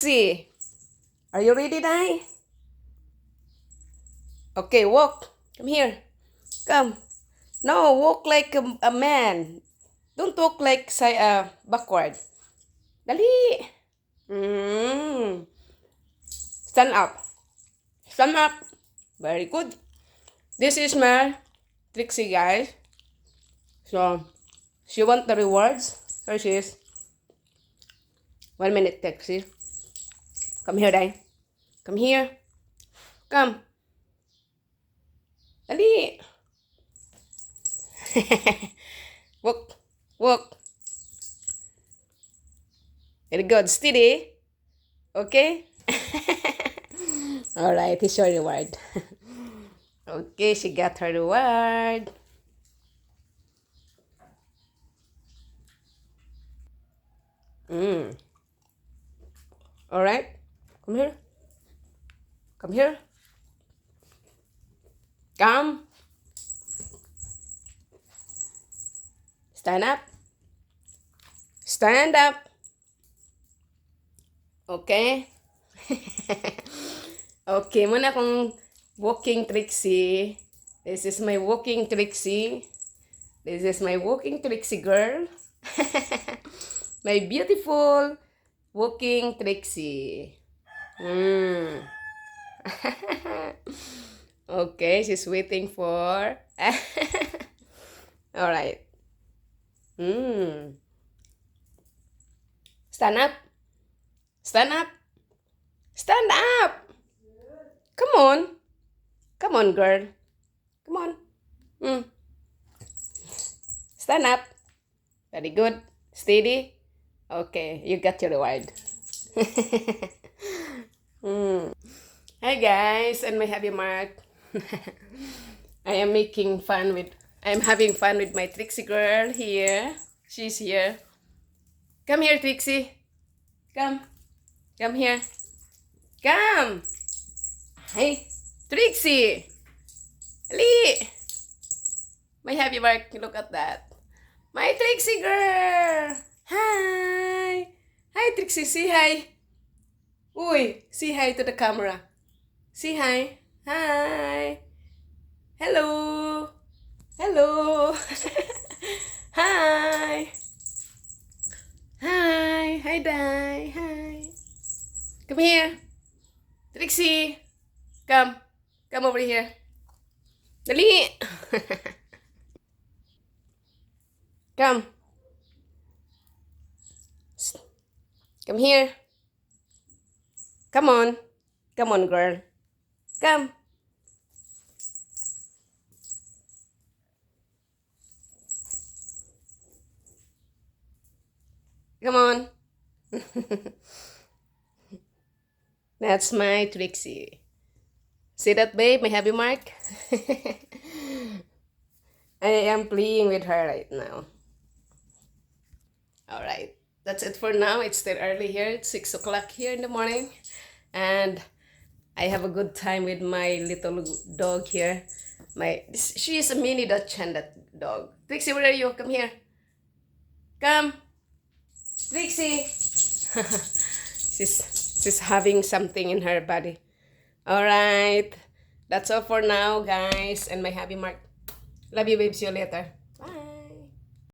See, are you ready, Dai? Okay, walk. Come here. Come. No, walk like a man. Don't walk like backward. Dali. Stand up. Stand up. Very good. This is my Trixie, guys. So, she want the rewards. Here she is. 1 minute, Trixie. Come here, Dai. Come here. Come. Dali. Walk. Walk. Very good. Steady. Okay? Alright, here's your reward. Okay, she got her reward. Alright. Come here. Come here. Come. Stand up. Stand up. Okay? Okay, muna akong walking Trixie. This is my walking Trixie. This is my walking Trixie girl. My beautiful walking Trixie. Okay, she's waiting for... Alright. Stand up. Stand up. Stand up. Come on. Come on, girl. Come on. Stand up. Very good. Steady. Okay, you got your reward. Hi guys, and my happy mark. I'm having fun with my Trixie girl here. She's here. Come here, Trixie. Come. Come here. Come. Hey, Trixie. Ali. My happy mark. Look at that. My Trixie girl. Hi. Hi, Trixie. Say hi. Uy, say hi to the camera. Say hi. Hi. Hello. Hello. Hi. Hi. Hi, Dai. Hi. Come here. Trixie. Come. Come over here. Dali. Come. Come here. Come on. Come on, girl. Come. Come on. That's my Trixie. See that, babe? My happy mark? I am playing with her right now. Alright. That's it for now. It's still early here. It's 6 o'clock here in the morning. And I have a good time with my little dog here. She is a mini Dachshund, that dog. Trixie, where are you? Come here. Come. Trixie. she's having something in her body. Alright. That's all for now, guys. And my happy mark. Love you, babe. See you later.